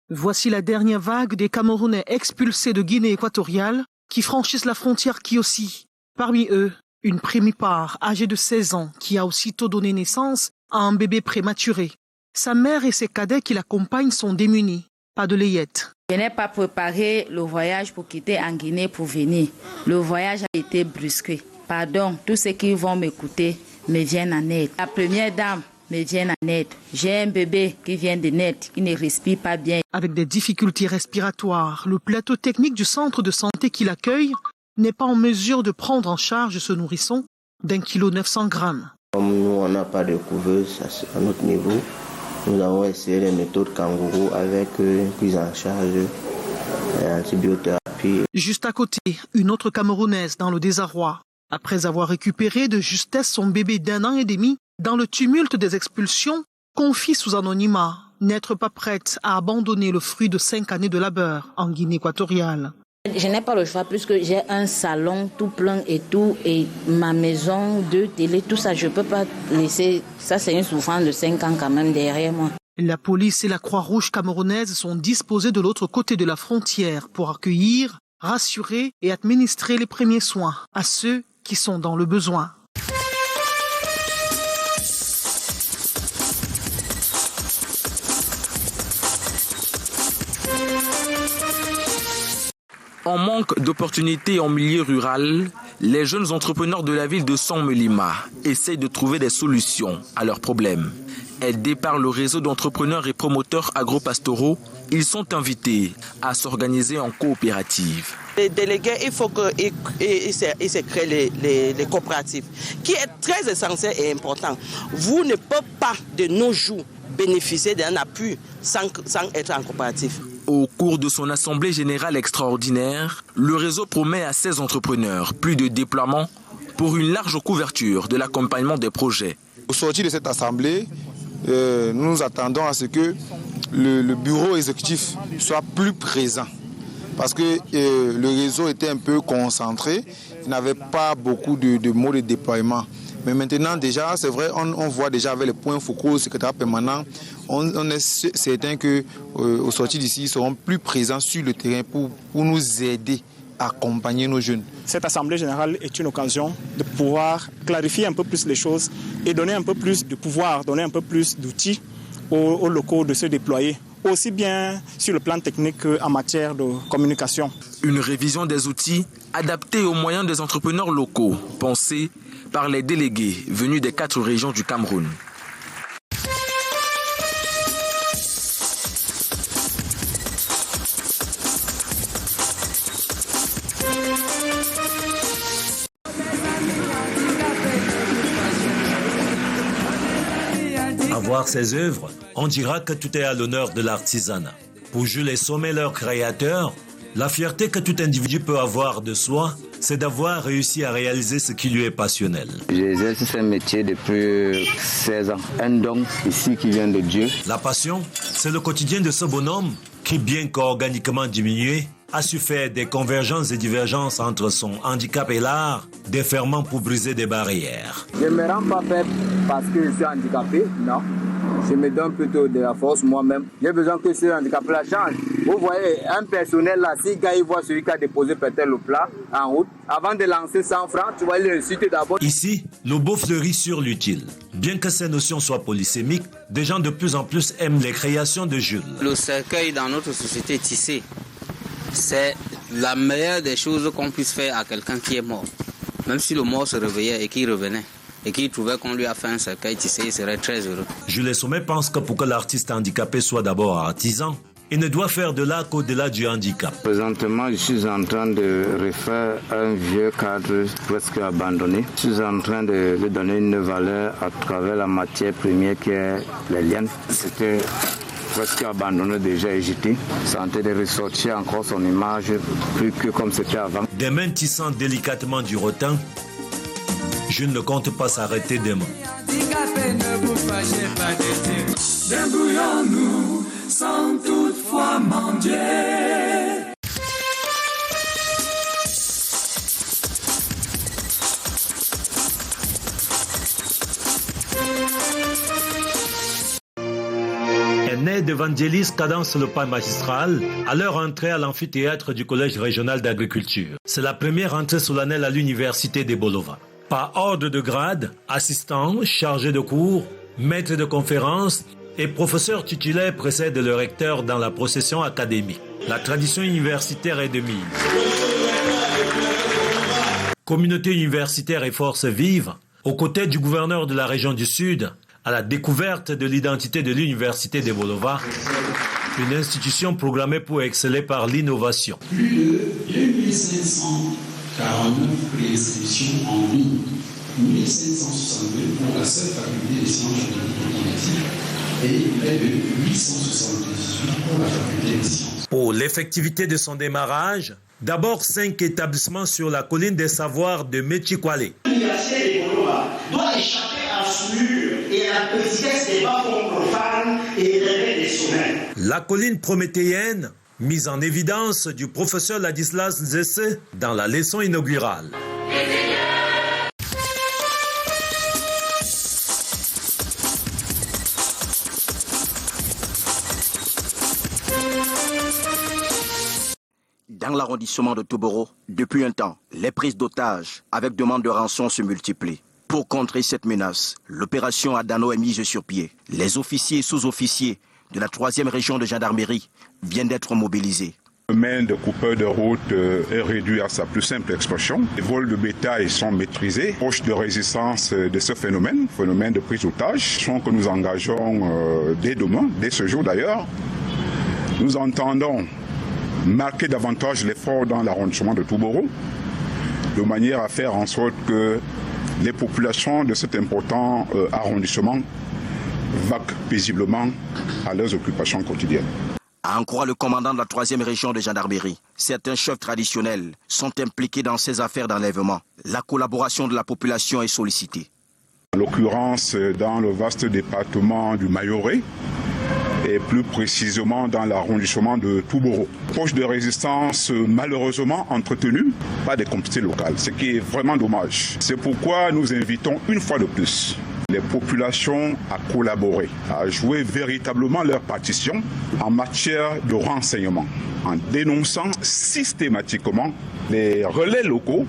Voici la dernière vague des Camerounais expulsés de Guinée équatoriale qui franchissent la frontière Kiossi. Parmi eux, une primipare âgée de 16 ans qui a aussitôt donné naissance à un bébé prématuré. Sa mère et ses cadets qui l'accompagnent sont démunis. Pas de layette. Je n'ai pas préparé le voyage pour quitter en Guinée pour venir. Le voyage a été brusqué. Pardon, tous ceux qui vont m'écouter me viennent en aide. La première dame me vient en aide. J'ai un bébé qui vient de naître, qui ne respire pas bien. Avec des difficultés respiratoires, le plateau technique du centre de santé qui l'accueille n'est pas en mesure de prendre en charge ce nourrisson d'1,9 kg. Comme nous, on n'a pas de couveuse à notre niveau, nous avons essayé les méthodes kangourou avec une prise en charge et antibiothérapie. Juste à côté, une autre Camerounaise dans le désarroi. Après avoir récupéré de justesse son bébé d'1 an et demi, dans le tumulte des expulsions, confie sous anonymat n'être pas prête à abandonner le fruit de 5 années de labeur en Guinée équatoriale. Je n'ai pas le choix puisque j'ai un salon tout plein et tout, et ma maison, 2 télé, tout ça, je ne peux pas laisser. Ça, c'est une souffrance de 5 ans quand même derrière moi. La police et la Croix-Rouge camerounaise sont disposées de l'autre côté de la frontière pour accueillir, rassurer et administrer les premiers soins à ceux qui sont dans le besoin. En manque d'opportunités en milieu rural, les jeunes entrepreneurs de la ville de San-Melima essayent de trouver des solutions à leurs problèmes. Aidés par le réseau d'entrepreneurs et promoteurs agropastoraux, ils sont invités à s'organiser en coopérative. Les délégués, il faut qu'ils se créent les coopératives, qui est très essentiel et important. Vous ne pouvez pas de nos jours bénéficier d'un appui sans être en coopérative. Au cours de son assemblée générale extraordinaire, le réseau promet à 16 entrepreneurs plus de déploiement pour une large couverture de l'accompagnement des projets. Au sortir de cette assemblée, nous nous attendons à ce que le bureau exécutif soit plus présent. Parce que le réseau était un peu concentré, il n'avait pas beaucoup de modes de déploiement. Mais maintenant, déjà, c'est vrai, on voit déjà avec les points focaux, le secrétaire permanent, on est certain qu'au sortir d'ici, ils seront plus présents sur le terrain pour nous aider à accompagner nos jeunes. Cette assemblée générale est une occasion de pouvoir clarifier un peu plus les choses et donner un peu plus de pouvoir, donner un peu plus d'outils aux locaux de se déployer, aussi bien sur le plan technique qu'en matière de communication. Une révision des outils adaptés aux moyens des entrepreneurs locaux, pensés par les délégués venus des 4 régions du Cameroun. À voir ces œuvres, on dira que tout est à l'honneur de l'artisanat. Pour Jules Sommet, leur créateur, la fierté que tout individu peut avoir de soi, c'est d'avoir réussi à réaliser ce qui lui est passionnel. J'exerce ce métier depuis 16 ans. Un don ici qui vient de Dieu. La passion, c'est le quotidien de ce bonhomme qui, bien qu'organiquement diminué, a su faire des convergences et divergences entre son handicap et l'art, des ferments pour briser des barrières. Je ne me rends pas faible parce que je suis handicapé, non. Je me donne plutôt de la force moi-même. J'ai besoin que ce handicapé-là change. Vous voyez, un personnel là, si quand il voit celui qui a déposé peut-être le plat en route, avant de lancer 100 francs, tu vas le citer d'abord. Ici, le beau fleurit sur l'utile. Bien que ces notions soient polysémiques, des gens de plus en plus aiment les créations de Jules. Le cercueil dans notre société tissée, c'est la meilleure des choses qu'on puisse faire à quelqu'un qui est mort. Même si le mort se réveillait et qu'il revenait, et qu'il trouvait qu'on lui a fait un cercueil tissé, il serait très heureux. Jules Sommet pense que pour que l'artiste handicapé soit d'abord artisan, il ne doit faire de l'art qu'au-delà du handicap. Présentement, je suis en train de refaire un vieux cadre presque abandonné. Je suis en train de lui donner une valeur à travers la matière première qui est les lianes. C'était presque abandonné déjà et jeté. Ça a de ressortir encore son image plus que comme c'était avant. Des mains tissant délicatement du rotin, je ne compte pas s'arrêter demain. Débrouillons-nous sans toutefois mendier. Ned Evangelis cadence le pas magistral à leur entrée à l'amphithéâtre du Collège régional d'agriculture. C'est la première entrée solennelle à l'université de Bolova. Par ordre de grade, assistant, chargé de cours, maître de conférences et professeurs titulaires précèdent le recteur dans la procession académique. La tradition universitaire est de mise. Communauté universitaire et forces vives, aux côtés du gouverneur de la région du Sud, à la découverte de l'identité de l'université de Bolova, une institution programmée pour exceller par l'innovation. Plus de 2549 préinscriptions en ligne, 1562 pour la seule faculté des sciences juridiques et près de 878 pour la faculté des sciences. Pour l'effectivité de son démarrage, d'abord 5 établissements sur la colline des savoirs de Mechikwale. L'université de Bolova doit échapper à souillure et à la petitesse des bas-fonds profanes et rêver des sommets. La colline prométhéenne, mise en évidence du professeur Ladislas Zesse dans la leçon inaugurale. Dans l'arrondissement de Toboro, depuis un temps, les prises d'otages avec demande de rançon se multiplient. Pour contrer cette menace, l'opération Adano est mise sur pied. Les officiers et sous-officiers de la 3e région de gendarmerie viennent d'être mobilisés. Le domaine de coupeur de route est réduit à sa plus simple expression. Les vols de bétail sont maîtrisés. Proche de résistance de ce phénomène de prise d'otages, sont que nous engageons dès demain, dès ce jour d'ailleurs. Nous entendons marquer davantage l'effort dans l'arrondissement de Toboro, de manière à faire en sorte que les populations de cet important arrondissement vaquent paisiblement à leurs occupations quotidiennes. En croire le commandant de la 3e région de gendarmerie, certains chefs traditionnels sont impliqués dans ces affaires d'enlèvement. La collaboration de la population est sollicitée. En l'occurrence, dans le vaste département du Mayoré, et plus précisément dans l'arrondissement de Toboro. Proche de résistance malheureusement entretenue par des complicités locales, ce qui est vraiment dommage. C'est pourquoi nous invitons une fois de plus les populations à collaborer, à jouer véritablement leur partition en matière de renseignement, en dénonçant systématiquement les relais locaux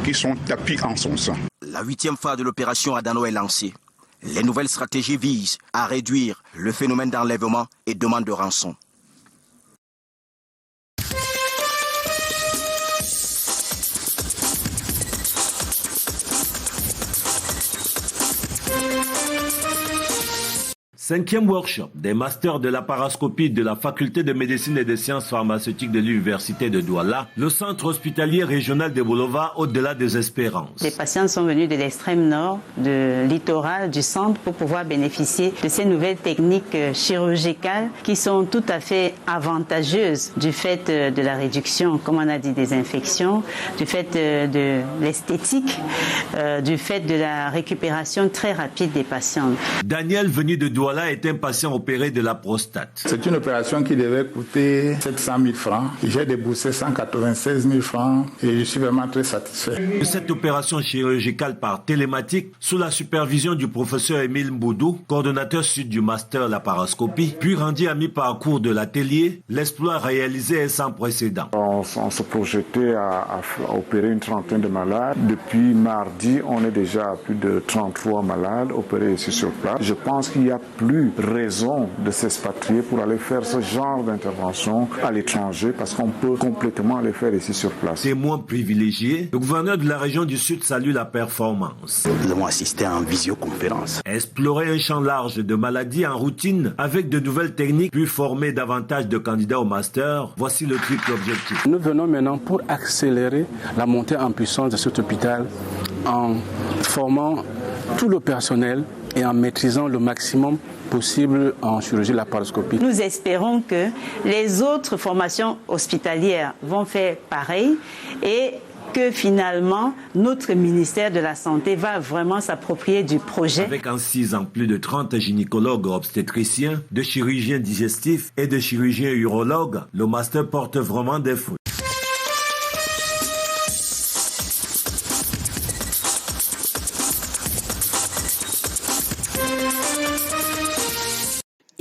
qui sont tapis en son sein. La 8e phase de l'opération Adano est lancée. Les nouvelles stratégies visent à réduire le phénomène d'enlèvement et demande de rançon. Cinquième workshop des masters de la parascopie de la faculté de médecine et des sciences pharmaceutiques de l'université de Douala, le centre hospitalier régional de Bolova au-delà des espérances. Les patients sont venus de l'extrême nord, de littoral, du centre pour pouvoir bénéficier de ces nouvelles techniques chirurgicales qui sont tout à fait avantageuses du fait de la réduction, comme on a dit, des infections, du fait de l'esthétique, du fait de la récupération très rapide des patients. Daniel, venu de Douala, est un patient opéré de la prostate. C'est une opération qui devait coûter 700 000 francs. J'ai déboursé 196 000 francs et je suis vraiment très satisfait. De cette opération chirurgicale par télématique, sous la supervision du professeur Émile Mboudou, coordonnateur sud du master la parascopie, puis rendu à mi-parcours de l'atelier, l'exploit réalisé est sans précédent. On se projetait à opérer une trentaine de malades. Depuis mardi, on est déjà à plus de 33 malades opérés ici sur place. Je pense qu'il n'y a plus raison de s'expatrier pour aller faire ce genre d'intervention à l'étranger parce qu'on peut complètement les faire ici sur place. Témoin privilégié, le gouverneur de la région du Sud salue la performance. Nous avons assisté en visioconférence. Explorer un champ large de maladies en routine avec de nouvelles techniques puis former davantage de candidats au master, voici le triple objectif. Nous venons maintenant pour accélérer la montée en puissance de cet hôpital en formant tout le personnel et en maîtrisant le maximum possible en chirurgie laparoscopique. Nous espérons que les autres formations hospitalières vont faire pareil et que finalement notre ministère de la Santé va vraiment s'approprier du projet. Avec en 6 ans plus de 30 gynécologues obstétriciens, de chirurgiens digestifs et de chirurgiens urologues, le master porte vraiment des fruits.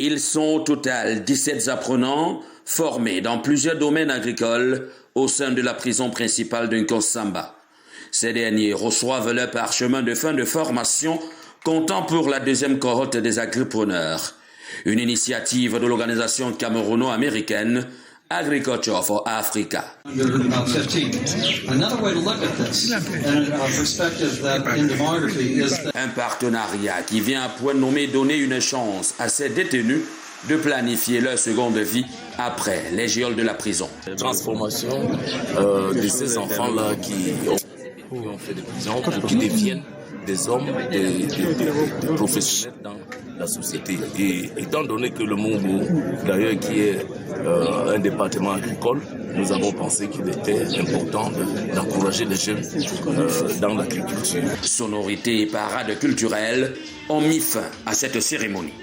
Ils sont au total 17 apprenants formés dans plusieurs domaines agricoles au sein de la prison principale de Nkosamba. Ces derniers reçoivent leur parchemin de fin de formation comptant pour la deuxième cohorte des agripreneurs. Une initiative de l'organisation camerouno-américaine Agriculture for Africa. Un partenariat qui vient à point nommé donner une chance à ces détenus de planifier leur seconde vie après les geôles de la prison. Transformation de ces enfants-là qui ont fait des prisons, qui deviennent des hommes, des professionnels dans la société. Et étant donné que le Mungu, d'ailleurs, qui est un département agricole, nous avons pensé qu'il était important d'encourager les jeunes dans l'agriculture. Sonorités et parades culturelles ont mis fin à cette cérémonie.